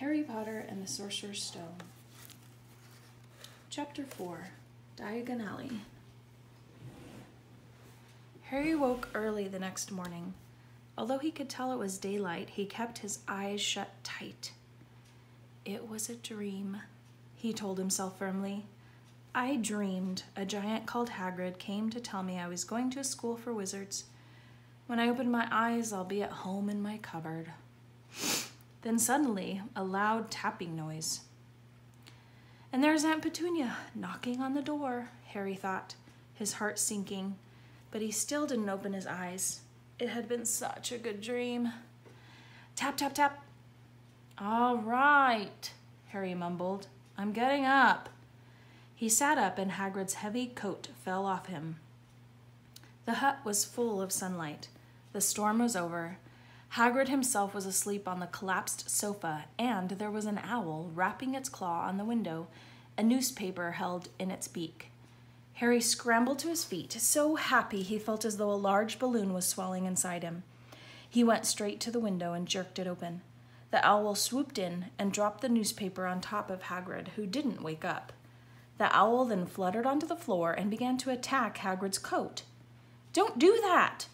Harry Potter and the Sorcerer's Stone. Chapter 4, Diagon Alley. Harry woke early the next morning. Although he could tell it was daylight, he kept his eyes shut tight. It was a dream, he told himself firmly. I dreamed a giant called Hagrid came to tell me I was going to a school for wizards. When I open my eyes, I'll be at home in my cupboard. Then suddenly, a loud tapping noise. And there's Aunt Petunia knocking on the door, Harry thought, his heart sinking, but he still didn't open his eyes. It had been such a good dream. Tap, tap, tap. All right, Harry mumbled. I'm getting up. He sat up and Hagrid's heavy coat fell off him. The hut was full of sunlight. The storm was over. Hagrid himself was asleep on the collapsed sofa, and there was an owl rapping its claw on the window, a newspaper held in its beak. Harry scrambled to his feet, so happy he felt as though a large balloon was swelling inside him. He went straight to the window and jerked it open. The owl swooped in and dropped the newspaper on top of Hagrid, who didn't wake up. The owl then fluttered onto the floor and began to attack Hagrid's coat. Don't do that!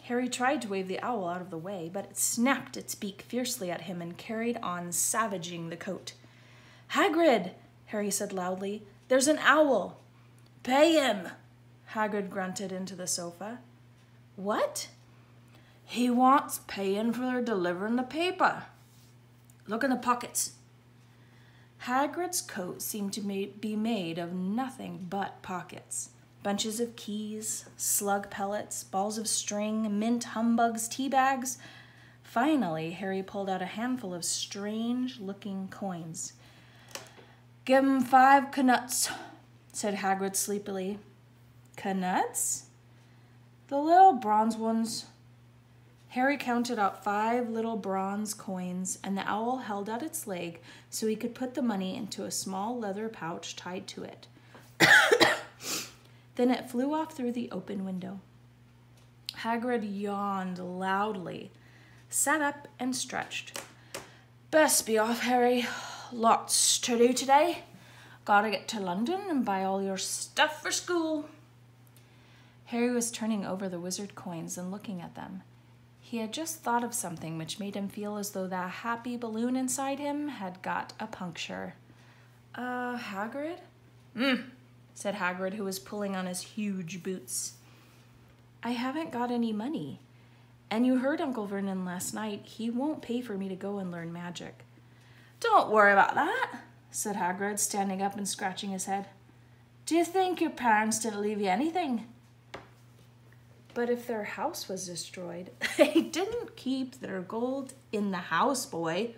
Harry tried to wave the owl out of the way, but it snapped its beak fiercely at him and carried on savaging the coat. Hagrid, Harry said loudly, there's an owl. Pay him, Hagrid grunted into the sofa. What? He wants paying for delivering the paper. Look in the pockets. Hagrid's coat seemed to be made of nothing but pockets. Bunches of keys, slug pellets, balls of string, mint humbugs, tea bags. Finally, Harry pulled out a handful of strange-looking coins. Give 'em 5 knuts, said Hagrid sleepily. Knuts? The little bronze ones. Harry counted out 5 little bronze coins, and the owl held out its leg so he could put the money into a small leather pouch tied to it. Then it flew off through the open window. Hagrid yawned loudly, sat up and stretched. Best be off, Harry. Lots to do today. Gotta get to London and buy all your stuff for school. Harry was turning over the wizard coins and looking at them. He had just thought of something which made him feel as though that happy balloon inside him had got a puncture. Hagrid? Said Hagrid, who was pulling on his huge boots. I haven't got any money. And you heard Uncle Vernon last night. He won't pay for me to go and learn magic. Don't worry about that, said Hagrid, standing up and scratching his head. Do you think your parents didn't leave you anything? But if their house was destroyed, they didn't keep their gold in the house, boy.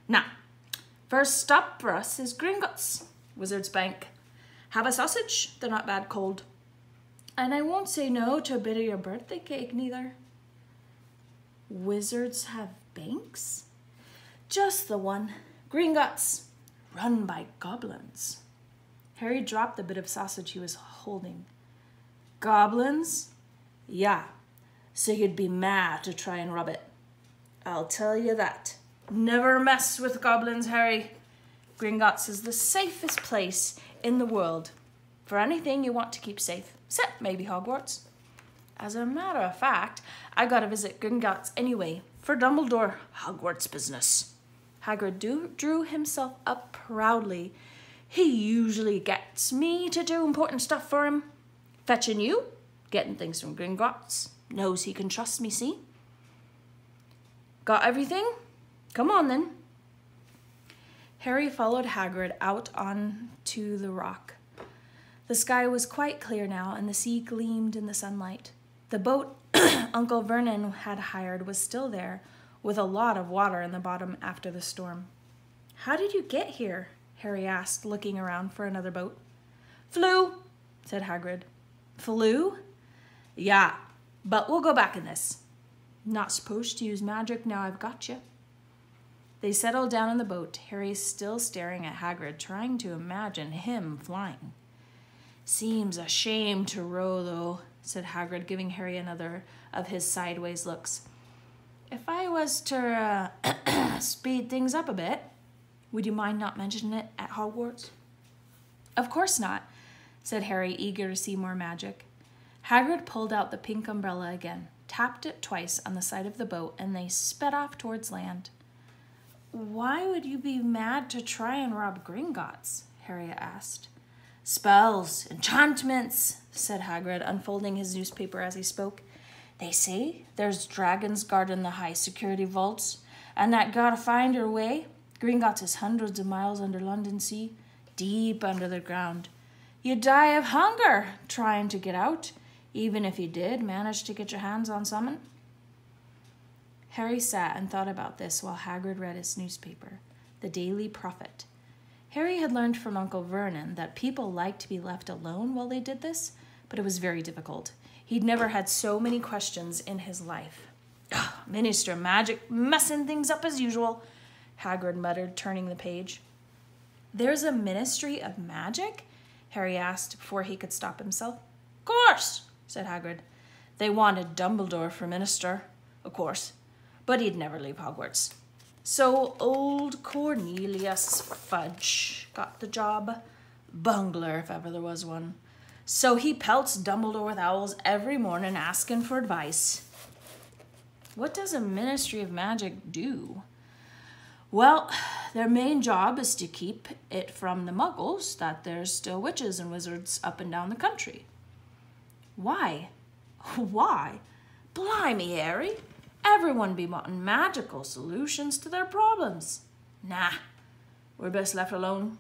Now, first stop for us is Gringotts, Wizard's Bank. Have a sausage, they're not bad cold. And I won't say no to a bit of your birthday cake, neither. Wizards have banks? Just the one. Gringotts, run by goblins. Harry dropped the bit of sausage he was holding. Goblins? Yeah, so you'd be mad to try and rob it. I'll tell you that. Never mess with goblins, Harry. Gringotts is the safest place in the world for anything you want to keep safe, except maybe Hogwarts. As a matter of fact, I gotta visit Gringotts anyway for Dumbledore Hogwarts business. Hagrid drew himself up proudly. He usually gets me to do important stuff for him. Fetching you, getting things from Gringotts. Knows he can trust me, see? Got everything? Come on then. Harry followed Hagrid out onto the rock. The sky was quite clear now, and the sea gleamed in the sunlight. The boat Uncle Vernon had hired was still there, with a lot of water in the bottom after the storm. How did you get here? Harry asked, looking around for another boat. Flew, said Hagrid. Flew? Yeah, but we'll go back in this. Not supposed to use magic now I've got you. They settled down in the boat, Harry still staring at Hagrid, trying to imagine him flying. Seems a shame to row, though, said Hagrid, giving Harry another of his sideways looks. if I was to speed things up a bit, would you mind not mentioning it at Hogwarts? Of course not, said Harry, eager to see more magic. Hagrid pulled out the pink umbrella again, tapped it twice on the side of the boat, and they sped off towards land. Why would you be mad to try and rob Gringotts? Harry asked. Spells, enchantments, said Hagrid, unfolding his newspaper as he spoke. They say there's dragons guarding the high-security vaults, and that gotta find your way. Gringotts is hundreds of miles under London Sea, deep under the ground. You'd die of hunger trying to get out, even if you did manage to get your hands on something. Harry sat and thought about this while Hagrid read his newspaper, The Daily Prophet. Harry had learned from Uncle Vernon that people liked to be left alone while they did this, but it was very difficult. He'd never had so many questions in his life. Minister Magic messing things up as usual, Hagrid muttered, turning the page. There's a Ministry of Magic? Harry asked before he could stop himself. Course, said Hagrid. They wanted Dumbledore for minister, of course, but he'd never leave Hogwarts. So old Cornelius Fudge got the job. Bungler, if ever there was one. So he pelts Dumbledore with owls every morning asking for advice. What does a Ministry of Magic do? Well, their main job is to keep it from the muggles that there's still witches and wizards up and down the country. Why? Why? Blimey, Harry. Everyone be wanting magical solutions to their problems. Nah, we're best left alone.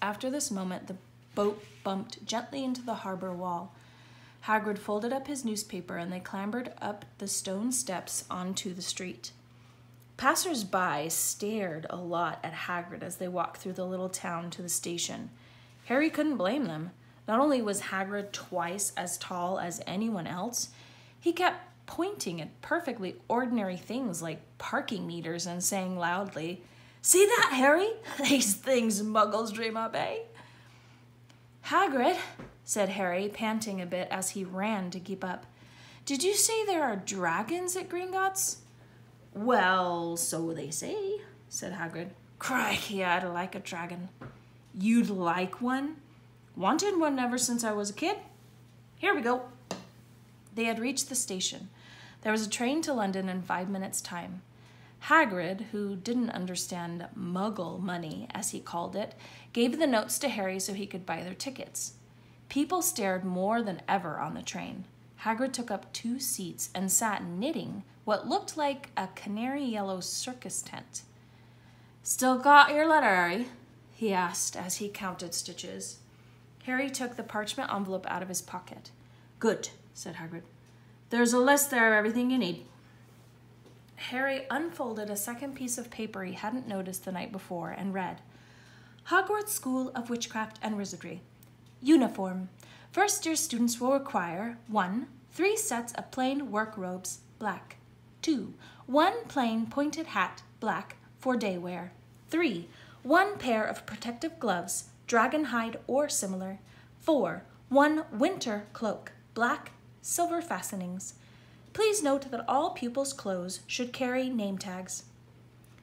After this moment, the boat bumped gently into the harbor wall. Hagrid folded up his newspaper and they clambered up the stone steps onto the street. Passers-by stared a lot at Hagrid as they walked through the little town to the station. Harry couldn't blame them. Not only was Hagrid twice as tall as anyone else, he kept pointing at perfectly ordinary things like parking meters and saying loudly, "See that, Harry? These things muggles dream up, eh?" Hagrid, said Harry, panting a bit as he ran to keep up. Did you say there are dragons at Gringotts? Well, so they say, said Hagrid. Crikey, I'd like a dragon. You'd like one? Wanted one ever since I was a kid. Here we go. They had reached the station. There was a train to London in 5 minutes' time. Hagrid, who didn't understand muggle money, as he called it, gave the notes to Harry so he could buy their tickets. People stared more than ever on the train. Hagrid took up 2 seats and sat knitting what looked like a canary yellow circus tent. Still got your letter, Harry? He asked as he counted stitches. Harry took the parchment envelope out of his pocket. Good, said Hagrid. There's a list there of everything you need. Harry unfolded a second piece of paper he hadn't noticed the night before and read, Hogwarts School of Witchcraft and Wizardry. Uniform. First-year students will require 1. 3 sets of plain work robes, black. 2. 1 plain pointed hat, black, for day wear. 3. 1 pair of protective gloves, dragon hide or similar. 4. 1 winter cloak, black, silver fastenings. Please note that all pupils' clothes should carry name tags.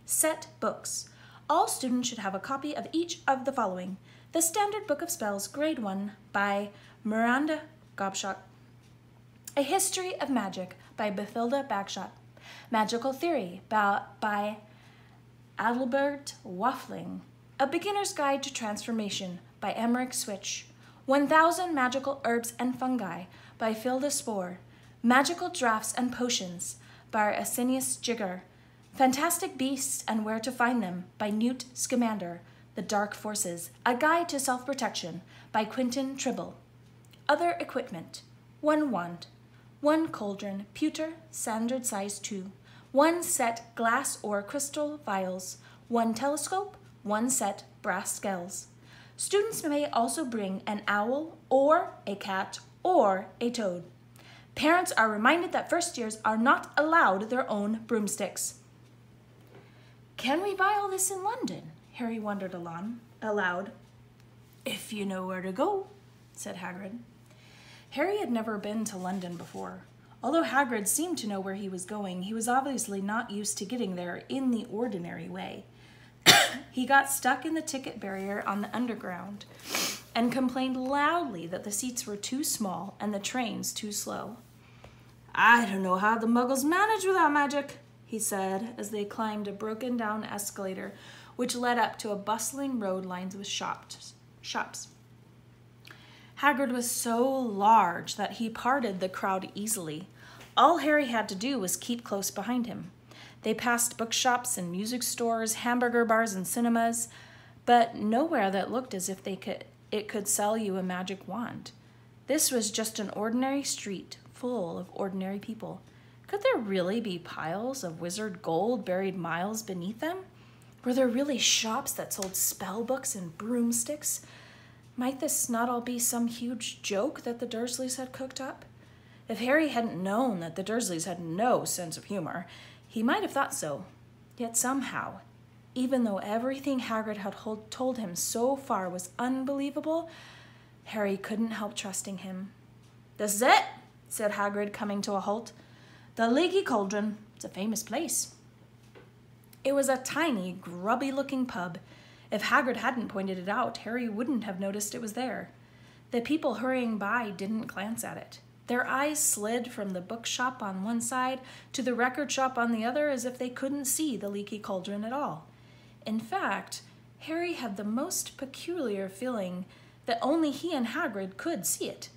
Set books. All students should have a copy of each of the following. The Standard Book of Spells, Grade 1, by Miranda Gobshot. A History of Magic, by Bathilda Bagshot. Magical Theory, by Adelbert Waffling. A Beginner's Guide to Transformation, by Emmerich Switch. 1000 Magical Herbs and Fungi, by Philda Spore. Magical Draughts and Potions, by Asinius Jigger. Fantastic Beasts and Where to Find Them, by Newt Scamander. The Dark Forces, A Guide to Self-Protection, by Quentin Tribble. Other Equipment, 1 wand, 1 cauldron, pewter, standard size 2, 1 set glass or crystal vials, 1 telescope, 1 set brass skells. Students may also bring an owl or a cat or a toad. Parents are reminded that first years are not allowed their own broomsticks. Can we buy all this in London? Harry wondered aloud. If you know where to go, said Hagrid. Harry had never been to London before. Although Hagrid seemed to know where he was going, he was obviously not used to getting there in the ordinary way. He got stuck in the ticket barrier on the underground and complained loudly that the seats were too small and the trains too slow. "I don't know how the Muggles manage without magic," he said as they climbed a broken-down escalator which led up to a bustling road lined with shops. Hagrid was so large that he parted the crowd easily. All Harry had to do was keep close behind him. They passed bookshops and music stores, hamburger bars and cinemas, but nowhere that looked as if it could sell you a magic wand. This was just an ordinary street full of ordinary people. Could there really be piles of wizard gold buried miles beneath them? Were there really shops that sold spell books and broomsticks? Might this not all be some huge joke that the Dursleys had cooked up? If Harry hadn't known that the Dursleys had no sense of humor, he might have thought so. Yet somehow, even though everything Hagrid had told him so far was unbelievable, Harry couldn't help trusting him. "This is it," said Hagrid, coming to a halt. "The Leaky Cauldron. It's a famous place." It was a tiny, grubby-looking pub. If Hagrid hadn't pointed it out, Harry wouldn't have noticed it was there. The people hurrying by didn't glance at it. Their eyes slid from the bookshop on one side to the record shop on the other as if they couldn't see the Leaky Cauldron at all. In fact, Harry had the most peculiar feeling that only he and Hagrid could see it.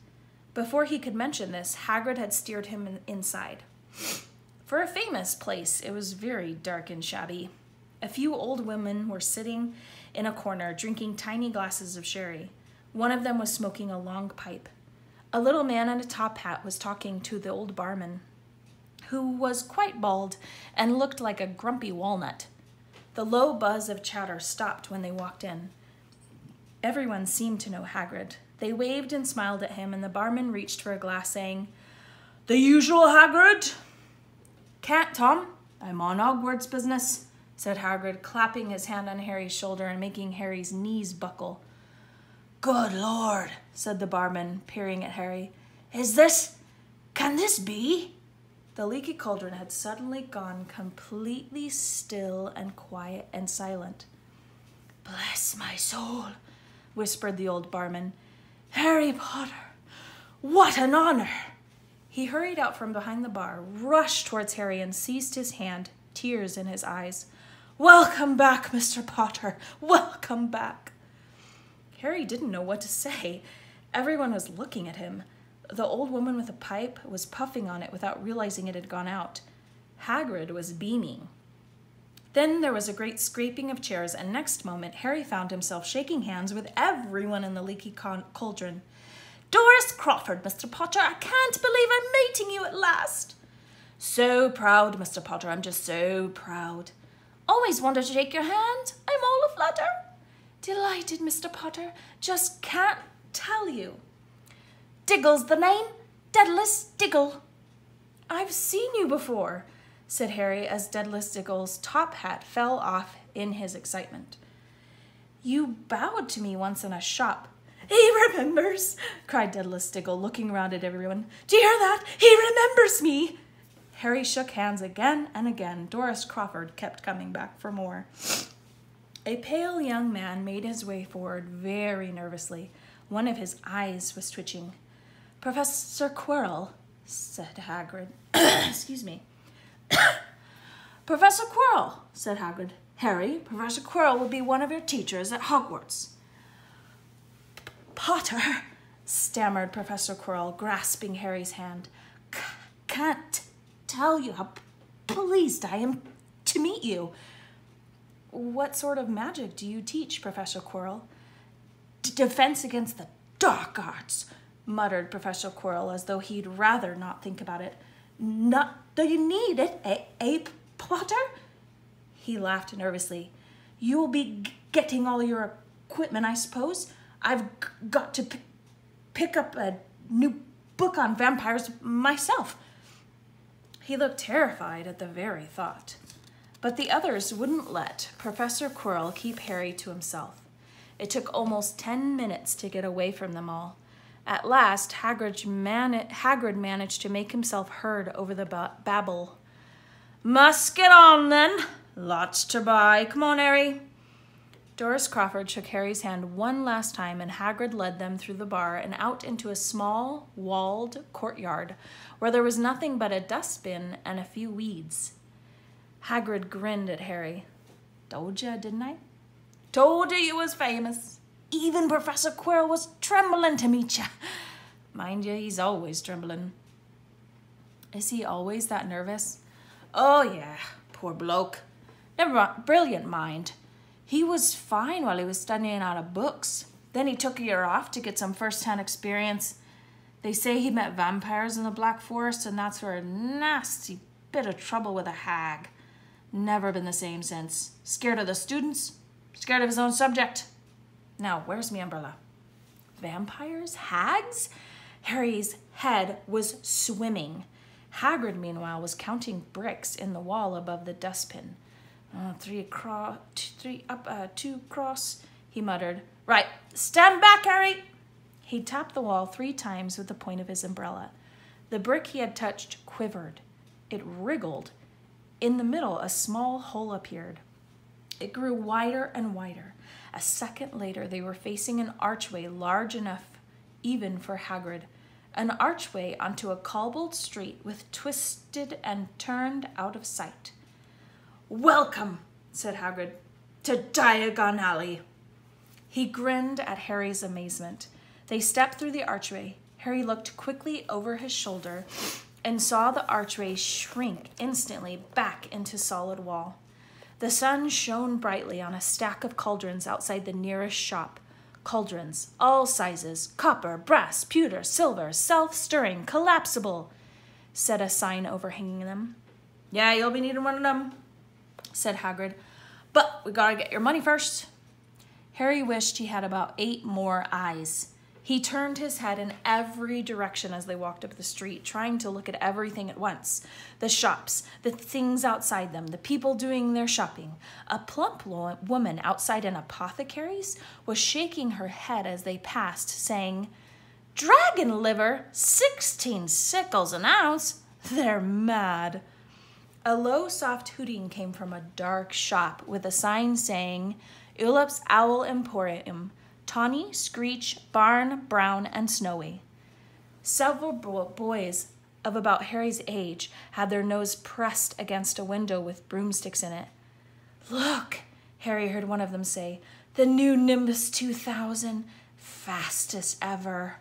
Before he could mention this, Hagrid had steered him inside. For a famous place, it was very dark and shabby. A few old women were sitting in a corner drinking tiny glasses of sherry. One of them was smoking a long pipe. A little man in a top hat was talking to the old barman, who was quite bald and looked like a grumpy walnut. The low buzz of chatter stopped when they walked in. Everyone seemed to know Hagrid. They waved and smiled at him, and the barman reached for a glass, saying, "The usual, Hagrid?" "Can't, Tom. I'm on Hogwarts business," said Hagrid, clapping his hand on Harry's shoulder and making Harry's knees buckle. "Good Lord," said the barman, peering at Harry. Can this be?" The Leaky Cauldron had suddenly gone completely still and quiet and silent. "Bless my soul," whispered the old barman. "Harry Potter, what an honor!" He hurried out from behind the bar, rushed towards Harry, and seized his hand, tears in his eyes. "Welcome back, Mr. Potter. Welcome back." Harry didn't know what to say. Everyone was looking at him. The old woman with a pipe was puffing on it without realizing it had gone out. Hagrid was beaming. Then there was a great scraping of chairs, and next moment Harry found himself shaking hands with everyone in the Leaky Cauldron. "Doris Crawford, Mr. Potter, I can't believe I'm meeting you at last." "So proud, Mr. Potter, I'm just so proud." "Always wanted to shake your hand. I'm all aflutter." "Delighted, Mr. Potter. Just can't tell you." "Diggle's the name. Daedalus Diggle." "I've seen you before," said Harry as Daedalus Diggle's top hat fell off in his excitement. "You bowed to me once in a shop." "He remembers," cried Daedalus Diggle, looking around at everyone. "Do you hear that? He remembers me." Harry shook hands again and again. Doris Crawford kept coming back for more. A pale young man made his way forward very nervously. One of his eyes was twitching. "Professor Quirrell," said Hagrid. Excuse me. "Professor Quirrell," said Hagrid. "Harry, Professor Quirrell will be one of your teachers at Hogwarts." "Potter," stammered Professor Quirrell, grasping Harry's hand. "Can't tell you how pleased I am to meet you." "What sort of magic do you teach, Professor Quirrell?" "Defense against the dark arts," muttered Professor Quirrell, as though he'd rather not think about it. "Not do you need it, eh, Potter?" He laughed nervously. "You'll be getting all your equipment, I suppose? I've got to pick up a new book on vampires myself." He looked terrified at the very thought. But the others wouldn't let Professor Quirrell keep Harry to himself. It took almost 10 minutes to get away from them all. At last, Hagrid managed to make himself heard over the babble. "Must get on, then. Lots to buy. Come on, Harry." Doris Crawford shook Harry's hand one last time, and Hagrid led them through the bar and out into a small, walled courtyard where there was nothing but a dustbin and a few weeds. Hagrid grinned at Harry. "Told you, didn't I? Told you was famous. Even Professor Quirrell was trembling to meet you." Mind you, he's always trembling. Is he always that nervous? Oh, yeah, poor bloke. Never mind, brilliant mind. He was fine while he was studying out of books. Then he took a year off to get some first-hand experience. They say he met vampires in the Black Forest, and that's where a nasty bit of trouble with a hag. Never been the same since. Scared of the students, scared of his own subject. Now, where's my umbrella? Vampires? Hags? Harry's head was swimming. Hagrid, meanwhile, was counting bricks in the wall above the dustbin. 3 across, 3 up, 2 across, he muttered. "Right, stand back, Harry." He tapped the wall 3 times with the point of his umbrella. The brick he had touched quivered. It wriggled. In the middle, a small hole appeared. It grew wider and wider. A second later, they were facing an archway large enough even for Hagrid. An archway onto a cobbled street with twisted and turned out of sight. "Welcome," said Hagrid, "to Diagon Alley." He grinned at Harry's amazement. They stepped through the archway. Harry looked quickly over his shoulder and saw the archway shrink instantly back into solid wall. The sun shone brightly on a stack of cauldrons outside the nearest shop. Cauldrons, all sizes, copper, brass, pewter, silver, self-stirring, collapsible, said a sign overhanging them. "Yeah, you'll be needing one of them," said Hagrid. "But we gotta get your money first." Harry wished he had about 8 more eyes. He turned his head in every direction as they walked up the street, trying to look at everything at once. The shops, the things outside them, the people doing their shopping. A plump woman outside an apothecary's was shaking her head as they passed, saying, "Dragon liver, 16 sickles an ounce? They're mad." A low, soft hooting came from a dark shop with a sign saying, "Ulup's Owl Emporium. Tawny, Screech, Barn, Brown, and Snowy." Several boys of about Harry's age had their nose pressed against a window with broomsticks in it. "Look," Harry heard one of them say, "the new Nimbus 2000, fastest ever."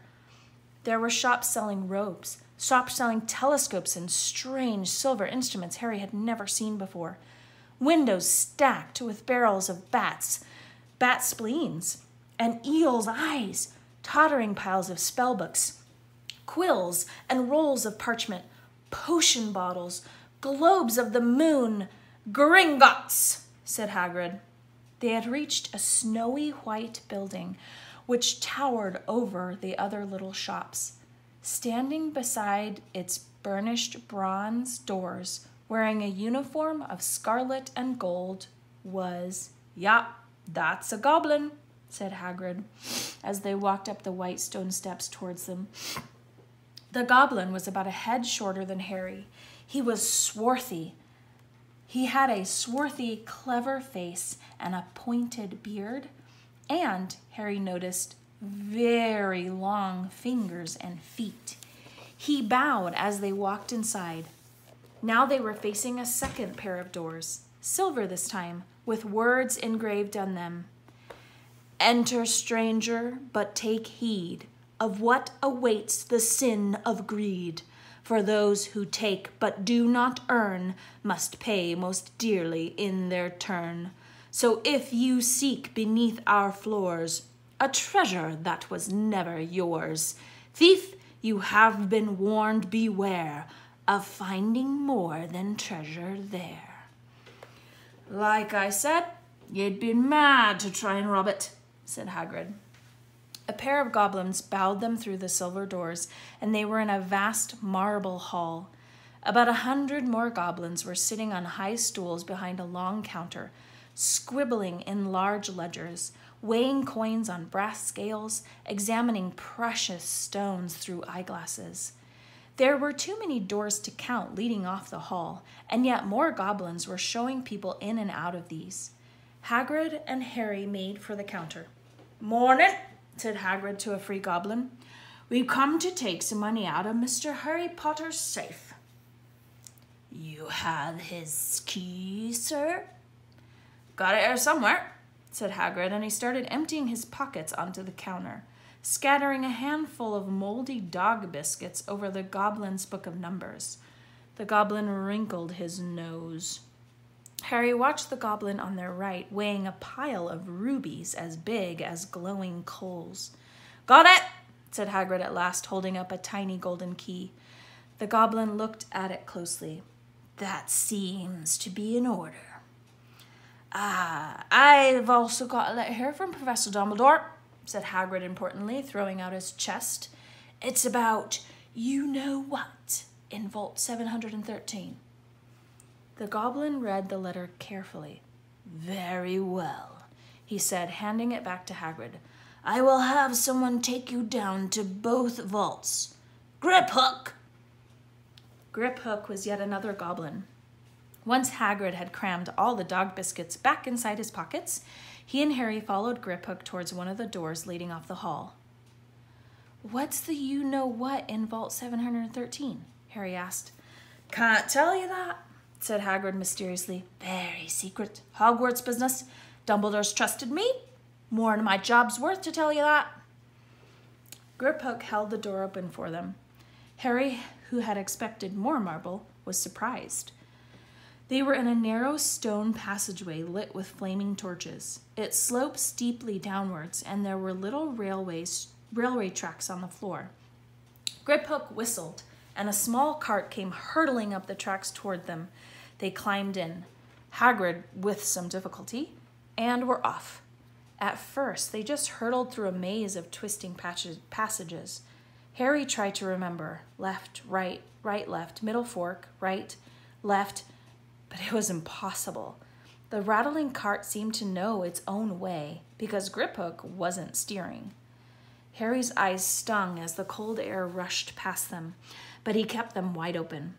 There were shops selling robes, shops selling telescopes and strange silver instruments Harry had never seen before. Windows stacked with barrels of bat spleens, and eel's eyes, tottering piles of spellbooks, quills and rolls of parchment, potion bottles, globes of the moon. "Gringotts," said Hagrid. They had reached a snowy white building which towered over the other little shops. Standing beside its burnished bronze doors, wearing a uniform of scarlet and gold, was, "Yep, that's a goblin," said Hagrid, as they walked up the white stone steps towards them. The goblin was about a head shorter than Harry. He was swarthy. He had a swarthy, clever face and a pointed beard, and, Harry noticed, very long fingers and feet. He bowed as they walked inside. Now they were facing a second pair of doors, silver this time, with words engraved on them. "Enter, stranger, but take heed of what awaits the sin of greed. For those who take but do not earn must pay most dearly in their turn. So if you seek beneath our floors a treasure that was never yours, thief, you have been warned, beware of finding more than treasure there." "Like I said, you'd be mad to try and rob it," said Hagrid. A pair of goblins bowed them through the silver doors, and they were in a vast marble hall. About 100 more goblins were sitting on high stools behind a long counter, scribbling in large ledgers, weighing coins on brass scales, examining precious stones through eyeglasses. There were too many doors to count leading off the hall, and yet more goblins were showing people in and out of these. Hagrid and Harry made for the counter. "Morning," said Hagrid to a free goblin. "We've come to take some money out of Mr. Harry Potter's safe." "You have his key, sir?" "Got it here somewhere," said Hagrid, and he started emptying his pockets onto the counter, scattering a handful of moldy dog biscuits over the goblin's book of numbers. The goblin wrinkled his nose. Harry watched the goblin on their right, weighing a pile of rubies as big as glowing coals. "Got it," said Hagrid at last, holding up a tiny golden key. The goblin looked at it closely. "That seems to be in order." "I've also got a letter here from Professor Dumbledore," said Hagrid importantly, throwing out his chest. "It's about you-know-what in Vault 713. The goblin read the letter carefully. "Very well," he said, handing it back to Hagrid. "I will have someone take you down to both vaults. Griphook!" Griphook was yet another goblin. Once Hagrid had crammed all the dog biscuits back inside his pockets, he and Harry followed Griphook towards one of the doors leading off the hall. "What's the you-know-what in Vault 713? Harry asked. "Can't tell you that," said Hagrid mysteriously. "Very secret. Hogwarts business. Dumbledore's trusted me. More than my job's worth to tell you that." Griphook held the door open for them. Harry, who had expected more marble, was surprised. They were in a narrow stone passageway lit with flaming torches. It sloped steeply downwards, and there were little railway tracks on the floor. Griphook whistled, and a small cart came hurtling up the tracks toward them. They climbed in, Hagrid with some difficulty, and were off. At first, they just hurtled through a maze of twisting passages. Harry tried to remember left, right, right, left, middle fork, right, left, but it was impossible. The rattling cart seemed to know its own way because Griphook wasn't steering. Harry's eyes stung as the cold air rushed past them, but he kept them wide open.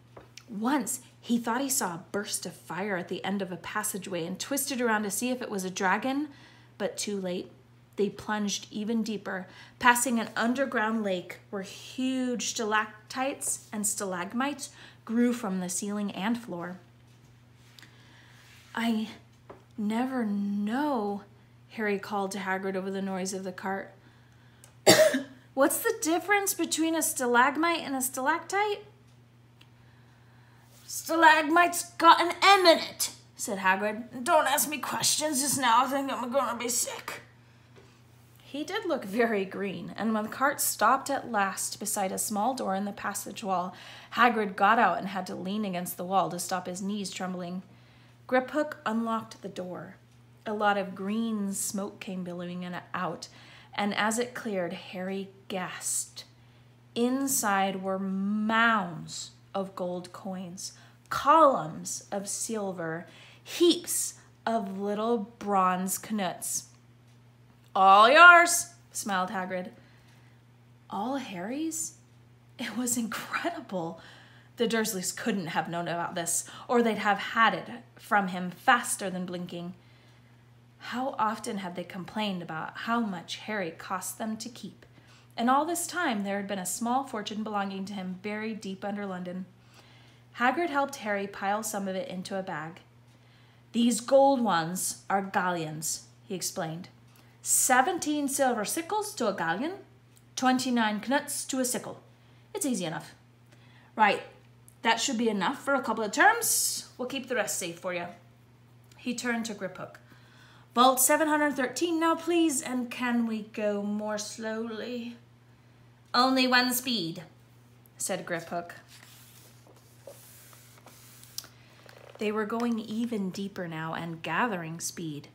Once, he thought he saw a burst of fire at the end of a passageway and twisted around to see if it was a dragon, but too late. They plunged even deeper, passing an underground lake where huge stalactites and stalagmites grew from the ceiling and floor. "I never know," Harry called to Hagrid over the noise of the cart. "What's the difference between a stalagmite and a stalactite?" "Stalagmite's got an M in it," said Hagrid. "Don't ask me questions just now. I think I'm going to be sick." He did look very green, and when the cart stopped at last beside a small door in the passage wall, Hagrid got out and had to lean against the wall to stop his knees trembling. Griphook unlocked the door. A lot of green smoke came billowing in and out, and as it cleared, Harry gasped. Inside were mounds of gold coins, columns of silver, heaps of little bronze knuts. "All yours," smiled Hagrid. All Harry's? It was incredible. The Dursleys couldn't have known about this, or they'd have had it from him faster than blinking. How often had they complained about how much Harry cost them to keep? And all this time there had been a small fortune belonging to him buried deep under London. Hagrid helped Harry pile some of it into a bag. "These gold ones are galleons," he explained. 17 silver sickles to a galleon, 29 knuts to a sickle. It's easy enough. Right, that should be enough for a couple of terms. We'll keep the rest safe for you." He turned to Griphook. "Vault 713 now, please, and can we go more slowly?" "Only one speed," said Griphook. They were going even deeper now and gathering speed.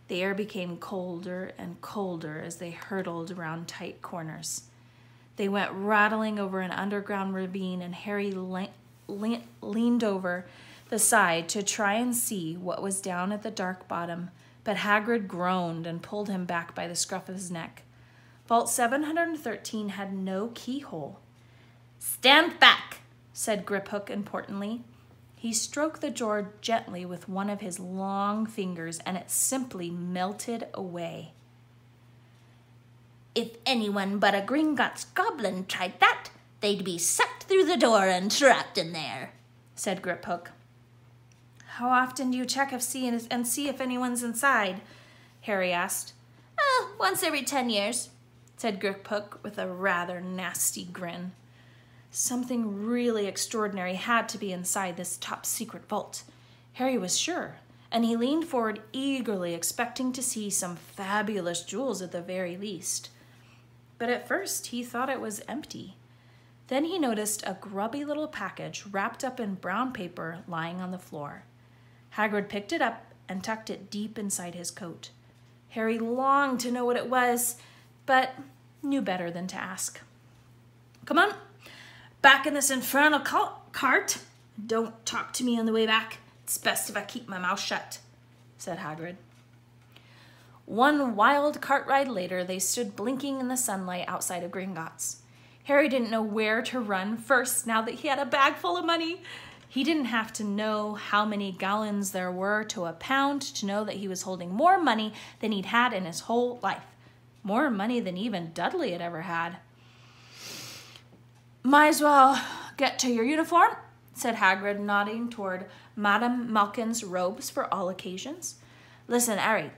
The air became colder and colder as they hurtled around tight corners. They went rattling over an underground ravine, and Harry leaned over the side to try and see what was down at the dark bottom, but Hagrid groaned and pulled him back by the scruff of his neck. Vault 713 had no keyhole. "Stand back," said Griphook importantly. He stroked the door gently with one of his long fingers, and it simply melted away. "If anyone but a Gringotts goblin tried that, they'd be sucked through the door and trapped in there," said Griphook. "How often do you check and see if anyone's inside?" Harry asked. Once every 10 years, said Griphook with a rather nasty grin. Something really extraordinary had to be inside this top-secret vault. Harry was sure, and he leaned forward eagerly, expecting to see some fabulous jewels at the very least. But at first he thought it was empty. Then he noticed a grubby little package wrapped up in brown paper lying on the floor. Hagrid picked it up and tucked it deep inside his coat. Harry longed to know what it was, but knew better than to ask. "Come on, back in this infernal cart. Don't talk to me on the way back. It's best if I keep my mouth shut," said Hagrid. One wild cart ride later, they stood blinking in the sunlight outside of Gringotts. Harry didn't know where to run first now that he had a bag full of money. He didn't have to know how many gallons there were to a pound to know that he was holding more money than he'd had in his whole life. More money than even Dudley had ever had. "Might as well get to your uniform," said Hagrid, nodding toward Madame Malkin's robes for all occasions. "Listen, Harry,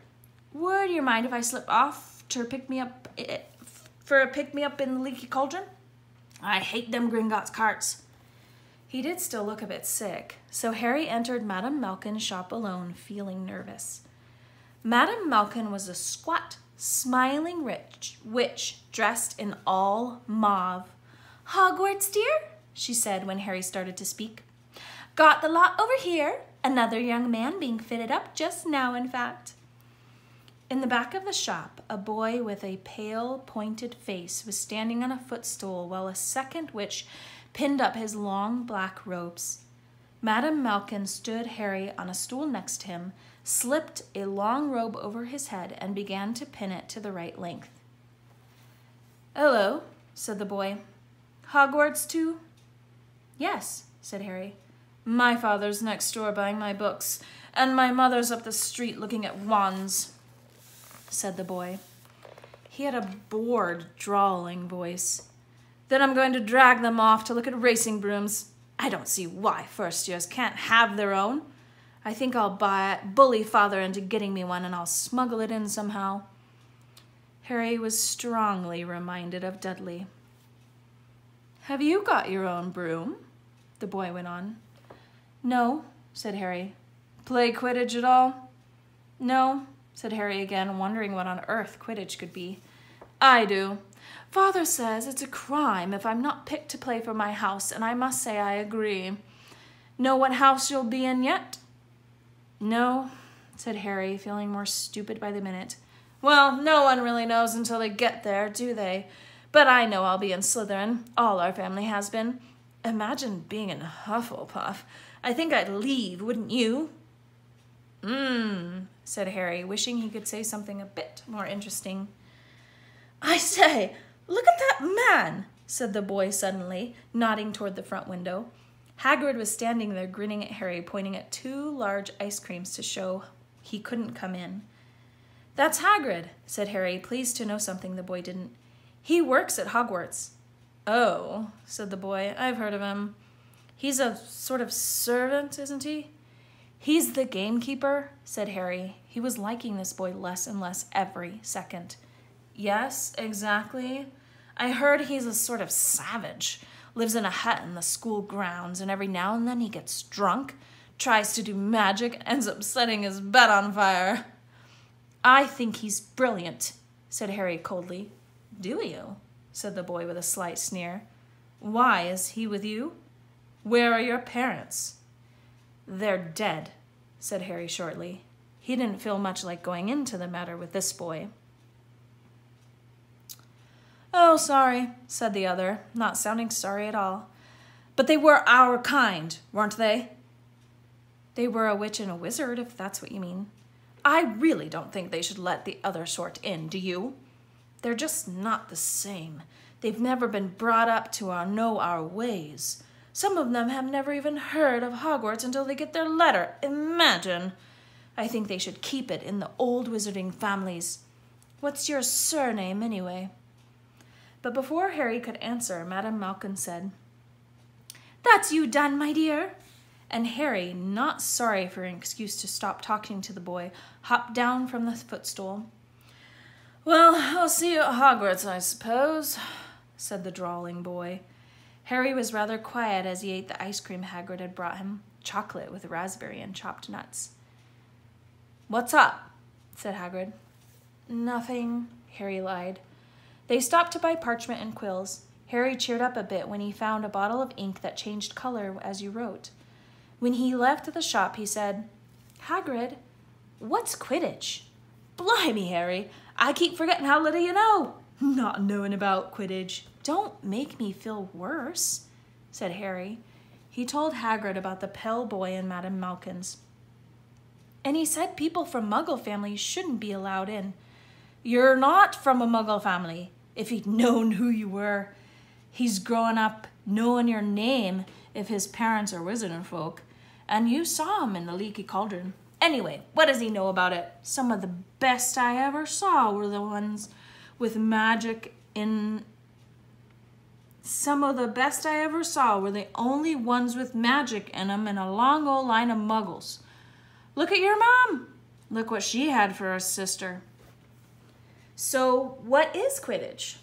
would you mind if I slip off to pick me up in the leaky cauldron? I hate them Gringotts carts." He did still look a bit sick, so Harry entered Madame Malkin's shop alone, feeling nervous. Madame Malkin was a squat, smiling witch dressed in all mauve. "Hogwarts, dear?" she said when Harry started to speak. "Got the lot over here. Another young man being fitted up just now, in fact." In the back of the shop, a boy with a pale, pointed face was standing on a footstool while a second witch pinned up his long black robes. Madame Malkin stood Harry on a stool next to him, slipped a long robe over his head, and began to pin it to the right length. "Hello," said the boy. "Hogwarts too?" "Yes," said Harry. "My father's next door buying my books, and my mother's up the street looking at wands," said the boy. He had a bored, drawling voice. "Then I'm going to drag them off to look at racing brooms. I don't see why first years can't have their own. I think I'll bully father into getting me one, and I'll smuggle it in somehow." Harry was strongly reminded of Dudley. "Have you got your own broom?" the boy went on. "No," said Harry. "Play Quidditch at all?" "No," said Harry again, wondering what on earth Quidditch could be. "I do. Father says it's a crime if I'm not picked to play for my house, and I must say I agree. Know what house you'll be in yet?" "No," said Harry, feeling more stupid by the minute. "Well, no one really knows until they get there, do they? But I know I'll be in Slytherin. All our family has been. Imagine being in Hufflepuff. I think I'd leave, wouldn't you?" Said Harry, wishing he could say something a bit more interesting. "I say, look at that man," said the boy suddenly, nodding toward the front window. Hagrid was standing there grinning at Harry, pointing at 2 large ice creams to show he couldn't come in. "That's Hagrid," said Harry, pleased to know something the boy didn't. "He works at Hogwarts." "Oh," said the boy, "I've heard of him. He's a sort of servant, isn't he?" "He's the gamekeeper," said Harry. He was liking this boy less and less every second. "Yes, exactly. I heard he's a sort of savage. Lives in a hut in the school grounds, and every now and then he gets drunk, tries to do magic, and ends up setting his bed on fire." "I think he's brilliant," said Harry coldly. "Do you?" said the boy with a slight sneer. "Why, is he with you? Where are your parents?" "They're dead," said Harry shortly. He didn't feel much like going into the matter with this boy. "Oh, sorry," said the other, not sounding sorry at all. "But they were our kind, weren't they?" They were a witch and a wizard, if that's what you mean. I really don't think they should let the other sort in, do you? They're just not the same. They've never been brought up to know our ways. Some of them have never even heard of Hogwarts until they get their letter. Imagine! I think they should keep it in the old wizarding families. What's your surname, anyway? But before Harry could answer, Madame Malkin said, That's you done, my dear. And Harry, not sorry for an excuse to stop talking to the boy, hopped down from the footstool. Well, I'll see you at Hogwarts, I suppose, said the drawling boy. Harry was rather quiet as he ate the ice cream Hagrid had brought him, chocolate with raspberry and chopped nuts. What's up? Said Hagrid. Nothing, Harry lied. They stopped to buy parchment and quills. Harry cheered up a bit when he found a bottle of ink that changed color as you wrote. When he left the shop, he said, Hagrid, what's Quidditch? Blimey, Harry, I keep forgetting how little you know. Not knowing about Quidditch. Don't make me feel worse, said Harry. He told Hagrid about the pale boy in Madame Malkin's. And he said people from Muggle families shouldn't be allowed in. You're not from a Muggle family, if he'd known who you were. He's grown up knowing your name if his parents are wizarding folk. And you saw him in the Leaky Cauldron. Anyway, what does he know about it? Some of the best I ever saw were the ones with magic in... Some of the best I ever saw were the only ones with magic in them in a long old line of muggles. Look at your mom. Look what she had for a sister. So, what is Quidditch?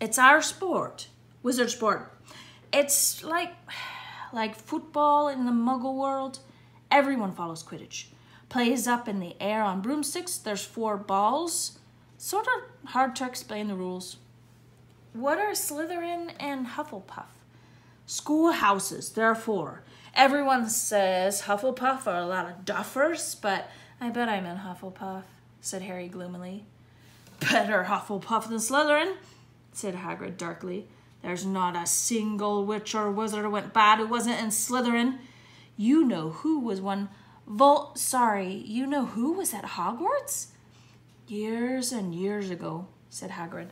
It's our sport. Wizard sport. It's like football in the Muggle world. Everyone follows Quidditch. Plays up in the air on broomsticks. There's 4 balls. Sort of hard to explain the rules. What are Slytherin and Hufflepuff? Schoolhouses. There are 4. Everyone says Hufflepuff are a lot of duffers, but I bet I meant Hufflepuff, said Harry gloomily. Better Hufflepuff than Slytherin, said Hagrid darkly. There's not a single witch or wizard who went bad who wasn't in Slytherin. You know who was one you know who was at Hogwarts? Years and years ago, said Hagrid.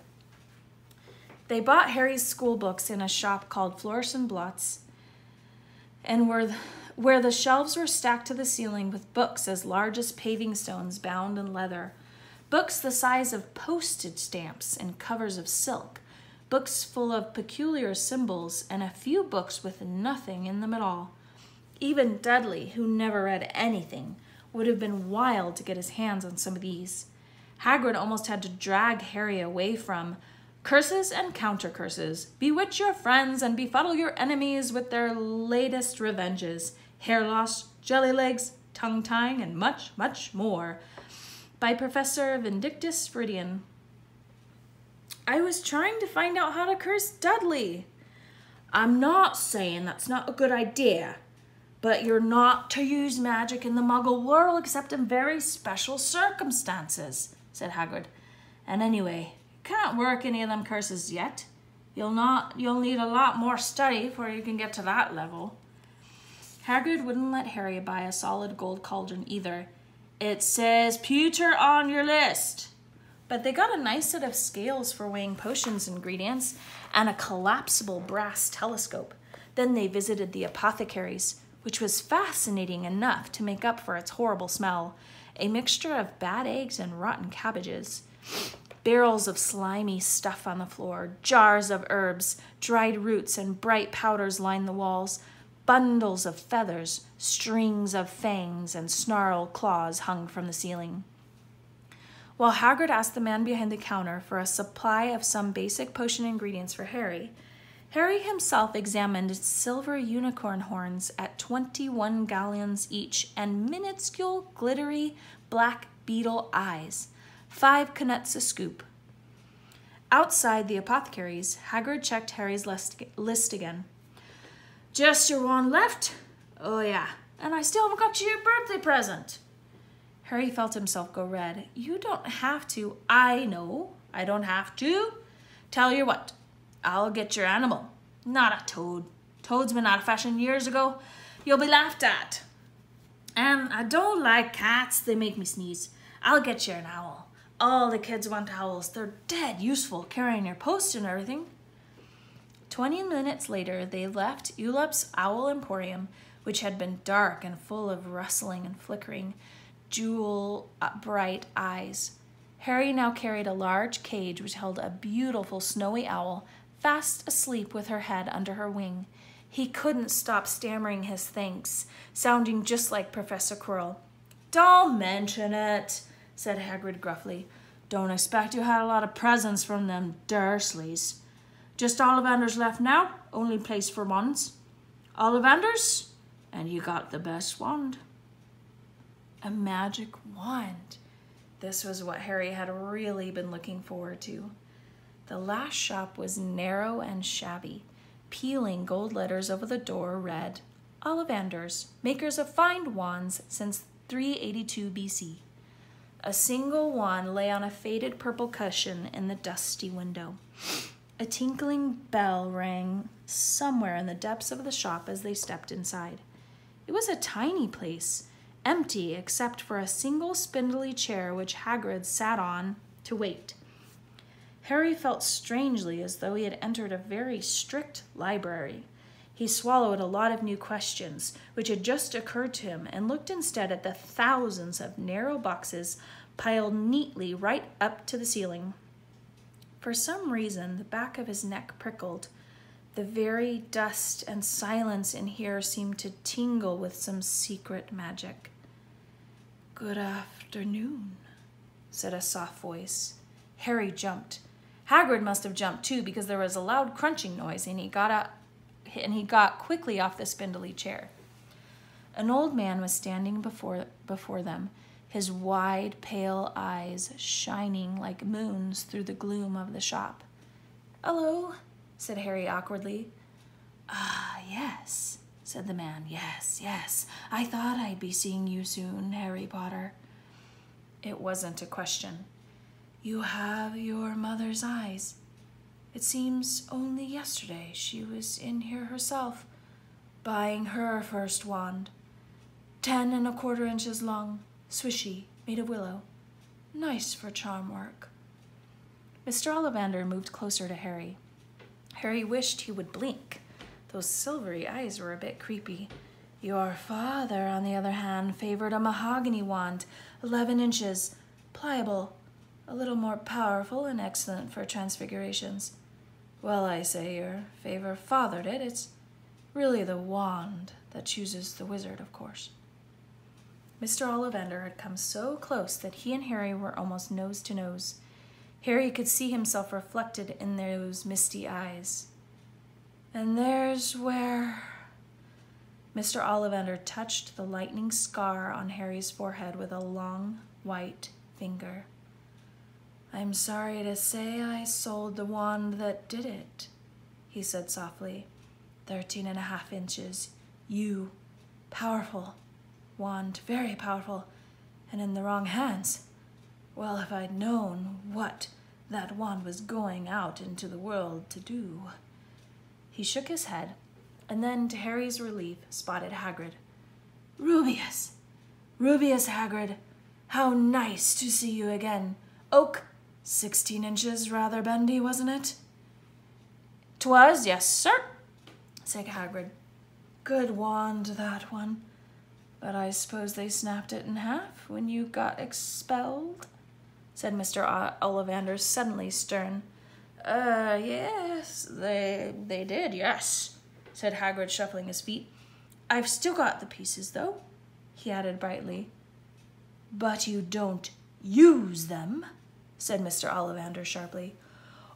They bought Harry's school books in a shop called Flourish and Blots, and where the shelves were stacked to the ceiling with books as large as paving stones bound in leather, books the size of postage stamps and covers of silk, books full of peculiar symbols, and a few books with nothing in them at all. Even Dudley, who never read anything, would have been wild to get his hands on some of these. Hagrid almost had to drag Harry away from curses and counter-curses, bewitch your friends and befuddle your enemies with their latest revenges, hair loss, jelly legs, tongue-tying, and much, much more, by Professor Vindictus Viridian. I was trying to find out how to curse Dudley. I'm not saying that's not a good idea, but you're not to use magic in the Muggle world except in very special circumstances, said Hagrid. And anyway, can't work any of them curses yet. You'll need a lot more study before you can get to that level. Hagrid wouldn't let Harry buy a solid gold cauldron either. It says pewter on your list. But they got a nice set of scales for weighing potions ingredients and a collapsible brass telescope. Then they visited the apothecary's, which was fascinating enough to make up for its horrible smell, a mixture of bad eggs and rotten cabbages. Barrels of slimy stuff on the floor, jars of herbs, dried roots, and bright powders lined the walls. Bundles of feathers, strings of fangs, and snarled claws hung from the ceiling. While Hagrid asked the man behind the counter for a supply of some basic potion ingredients for Harry, Harry himself examined silver unicorn horns at 21 galleons each and minuscule, glittery, black beetle eyes, 5 canuts a scoop. Outside the apothecary's, Hagrid checked Harry's list again. Just your one left? Oh yeah, and I still haven't got you your birthday present. Harry felt himself go red. You don't have to. I know. I don't have to. Tell you what, I'll get your animal. Not a toad. Toads been out of fashion years ago. You'll be laughed at. And I don't like cats. They make me sneeze. I'll get you an owl. All the kids want owls. They're dead useful, carrying your post and everything. 20 minutes later, they left Ulup's Owl Emporium, which had been dark and full of rustling and flickering, jewel-bright eyes. Harry now carried a large cage which held a beautiful snowy owl, fast asleep with her head under her wing. He couldn't stop stammering his thanks, sounding just like Professor Quirrell. "Don't mention it," said Hagrid gruffly. "Don't expect you had a lot of presents from them Dursleys. Just Ollivanders left now, only place for wands. Ollivanders, and you got the best wand." A magic wand. This was what Harry had really been looking forward to. The last shop was narrow and shabby. Peeling gold letters over the door read, "Ollivanders, makers of fine wands since 382 BC. A single wand lay on a faded purple cushion in the dusty window. A tinkling bell rang somewhere in the depths of the shop as they stepped inside. It was a tiny place, empty except for a single spindly chair which Hagrid sat on to wait. Harry felt strangely as though he had entered a very strict library. He swallowed a lot of new questions which had just occurred to him and looked instead at the thousands of narrow boxes piled neatly right up to the ceiling. For some reason, the back of his neck prickled. The very dust and silence in here seemed to tingle with some secret magic. "Good afternoon," said a soft voice. Harry jumped. Hagrid must have jumped too, because there was a loud crunching noise, and he got quickly off the spindly chair. An old man was standing before them, his wide, pale eyes shining like moons through the gloom of the shop. "Hello," said Harry awkwardly. "Ah, yes," said the man. Yes. I thought I'd be seeing you soon, Harry Potter." It wasn't a question. "You have your mother's eyes. It seems only yesterday she was in here herself, buying her first wand. 10 1/4 inches long, swishy, made of willow. Nice for charm work." Mr. Ollivander moved closer to Harry. Harry wished he would blink. Those silvery eyes were a bit creepy. "Your father, on the other hand, favored a mahogany wand, 11 inches, pliable, a little more powerful and excellent for transfigurations." "Well, I say your father did. It's really the wand that chooses the wizard, of course." Mr. Ollivander had come so close that he and Harry were almost nose to nose. Harry could see himself reflected in those misty eyes. "And there's where—" Mr. Ollivander touched the lightning scar on Harry's forehead with a long, white finger. "I'm sorry to say I sold the wand that did it," he said softly. 13 1/2 inches. Powerful. Wand, very powerful. And in the wrong hands. Well, if I'd known what that wand was going out into the world to do." He shook his head, and then, to Harry's relief, spotted Hagrid. Rubius, Hagrid, how nice to see you again. Oak, 16 inches, rather bendy, wasn't it?" "'Twas, yes, sir," said Hagrid. "Good wand, that one. But I suppose they snapped it in half when you got expelled?" said Mr. Ollivander, suddenly stern. Yes, they did, yes," said Hagrid, shuffling his feet. "I've still got the pieces, though," he added brightly. "But you don't use them?" said Mr. Ollivander sharply.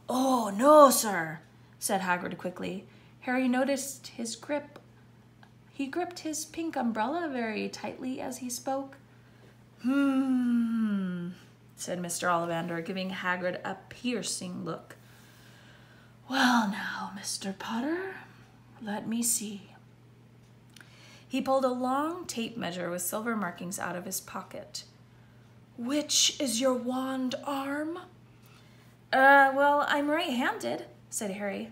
"Oh, no, sir," said Hagrid quickly. Harry noticed his grip. He gripped his pink umbrella very tightly as he spoke. Said Mr. Ollivander, giving Hagrid a piercing look. "Well now, Mr. Potter, let me see." He pulled a long tape measure with silver markings out of his pocket. "Which is your wand arm?" Well, I'm right-handed," said Harry.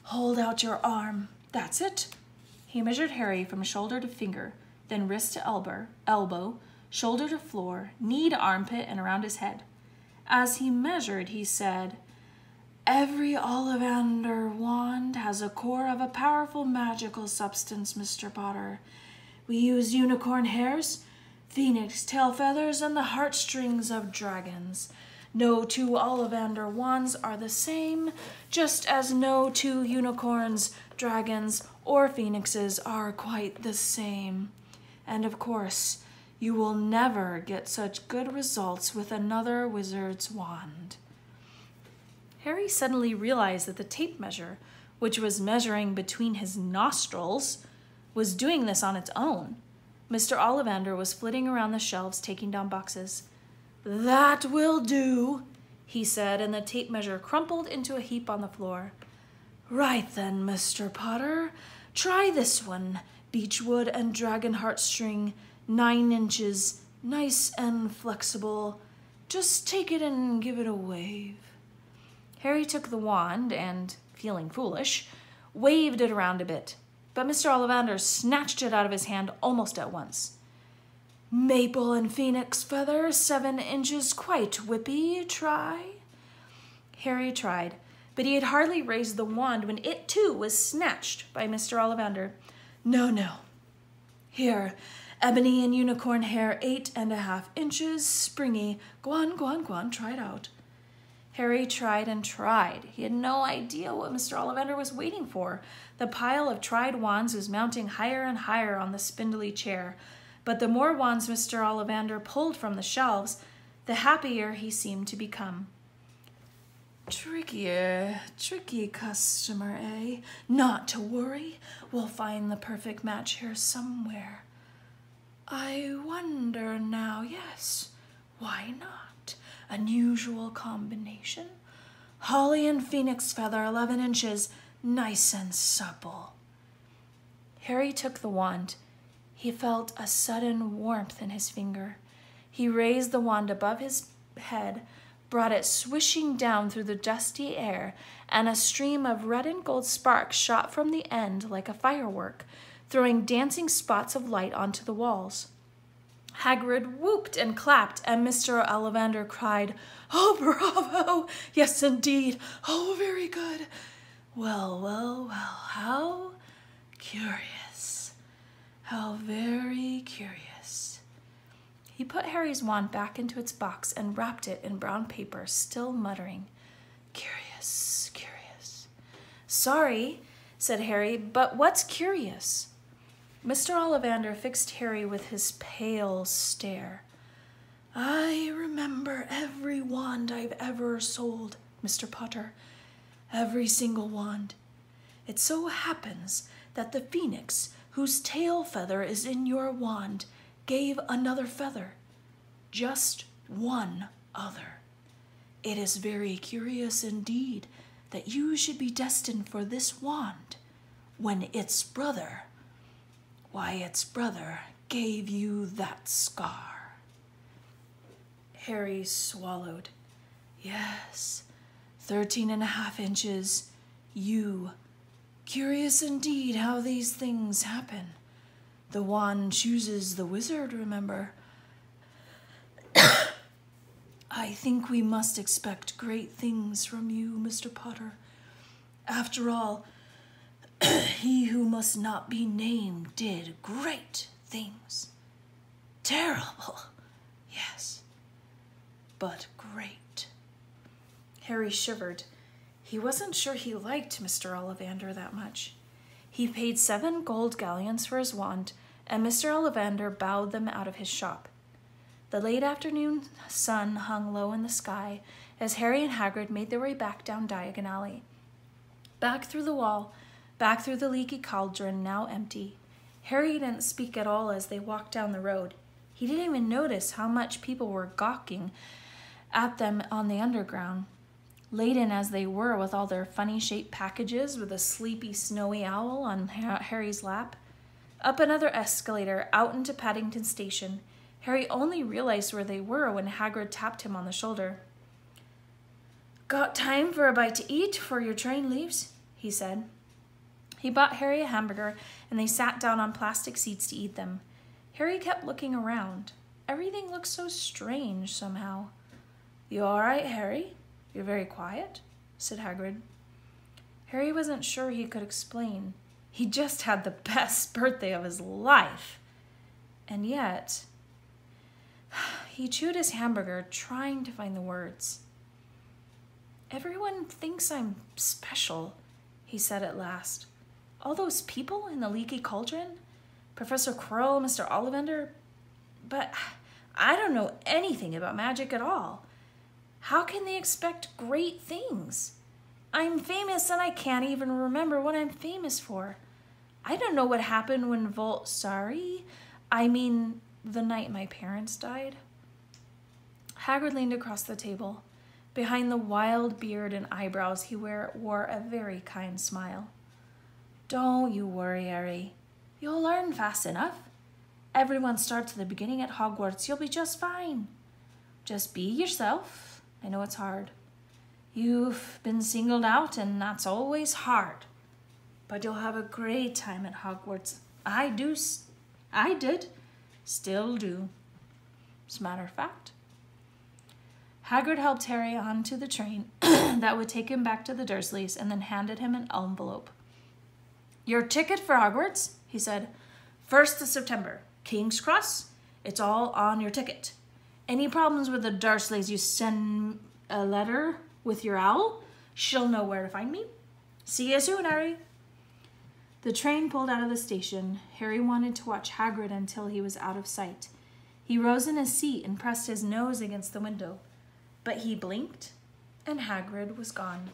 "Hold out your arm. That's it." He measured Harry from shoulder to finger, then wrist to elbow, shoulder to floor, knee to armpit, and around his head. As he measured, he said, "Every Ollivander wand has a core of a powerful magical substance, Mr. Potter. We use unicorn hairs, phoenix tail feathers, and the heartstrings of dragons. No two Ollivander wands are the same, just as no two unicorns, dragons, or phoenixes are quite the same. And of course, you will never get such good results with another wizard's wand." Harry suddenly realized that the tape measure, which was measuring between his nostrils, was doing this on its own. Mr. Ollivander was flitting around the shelves, taking down boxes. "That will do," he said, and the tape measure crumpled into a heap on the floor. "Right then, Mr. Potter, try this one, beechwood and dragon heartstring, 9 inches, nice and flexible. Just take it and give it a wave." Harry took the wand and, feeling foolish, waved it around a bit, but Mr. Ollivander snatched it out of his hand almost at once. "Maple and phoenix feather, 7 inches, quite whippy. Try." Harry tried, but he had hardly raised the wand when it too was snatched by Mr. Ollivander. No. Here, ebony and unicorn hair, 8.5 inches, springy. Go on, try it out." Harry tried and tried. He had no idea what Mr. Ollivander was waiting for. The pile of tried wands was mounting higher and higher on the spindly chair, but the more wands Mr. Ollivander pulled from the shelves, the happier he seemed to become. Tricky customer, eh? Not to worry. We'll find the perfect match here somewhere. I wonder now, yes, why not? Unusual combination. Holly and phoenix feather, 11 inches, nice and supple. Harry took the wand. He felt a sudden warmth in his finger. He raised the wand above his head, brought it swishing down through the dusty air, and a stream of red and gold sparks shot from the end like a firework, throwing dancing spots of light onto the walls. Hagrid whooped and clapped, and Mr. Ollivander cried, "Oh, bravo! Yes, indeed! Oh, very good! Well, how curious! How very curious!" He put Harry's wand back into its box and wrapped it in brown paper, still muttering, "Curious. "Sorry," said Harry, "but what's curious?" Mr. Ollivander fixed Harry with his pale stare. "I remember every wand I've ever sold, Mr. Potter. Every single wand. It so happens that the phoenix, whose tail feather is in your wand, gave another feather. Just one other. It is very curious indeed that you should be destined for this wand when its brother gave you that scar." Harry swallowed. "Yes, 13.5 inches. Curious indeed how these things happen. The wand chooses the wizard, remember. I think we must expect great things from you, Mr. Potter. After all, he who must not be named did great things. Terrible, yes, but great." Harry shivered. He wasn't sure he liked Mr. Ollivander that much. He paid 7 gold galleons for his wand, and Mr. Ollivander bowed them out of his shop. The late afternoon sun hung low in the sky as Harry and Hagrid made their way back down Diagon Alley. Back through the wall, back through the leaky cauldron, now empty. Harry didn't speak at all as they walked down the road. He didn't even notice how much people were gawking at them on the underground, laden as they were with all their funny-shaped packages, with a sleepy, snowy owl on Harry's lap. Up another escalator, out into Paddington Station. Harry only realized where they were when Hagrid tapped him on the shoulder. "Got time for a bite to eat before your train leaves?" he said. He bought Harry a hamburger, and they sat down on plastic seats to eat them. Harry kept looking around. Everything looked so strange somehow. "You all right, Harry? You're very quiet," said Hagrid. Harry wasn't sure he could explain. He just had the best birthday of his life. And yet, he chewed his hamburger, trying to find the words. "Everyone thinks I'm special," he said at last. "All those people in the leaky cauldron, Professor Quirrell, Mr. Ollivander, but I don't know anything about magic at all. How can they expect great things? I'm famous and I can't even remember what I'm famous for. I don't know what happened when the night my parents died." Hagrid leaned across the table. Behind the wild beard and eyebrows, he wore a very kind smile. "Don't you worry, Harry. You'll learn fast enough. Everyone starts at the beginning at Hogwarts. You'll be just fine. Just be yourself. I know it's hard. You've been singled out, and that's always hard. But you'll have a great time at Hogwarts. I did. Still do. As a matter of fact." Hagrid helped Harry onto the train that would take him back to the Dursleys and then handed him an envelope. "Your ticket for Hogwarts," he said. "1st of September. King's Cross. It's all on your ticket. Any problems with the Dursleys, you send a letter with your owl. She'll know where to find me. See you soon, Harry." The train pulled out of the station. Harry wanted to watch Hagrid until he was out of sight. He rose in his seat and pressed his nose against the window. But he blinked, and Hagrid was gone.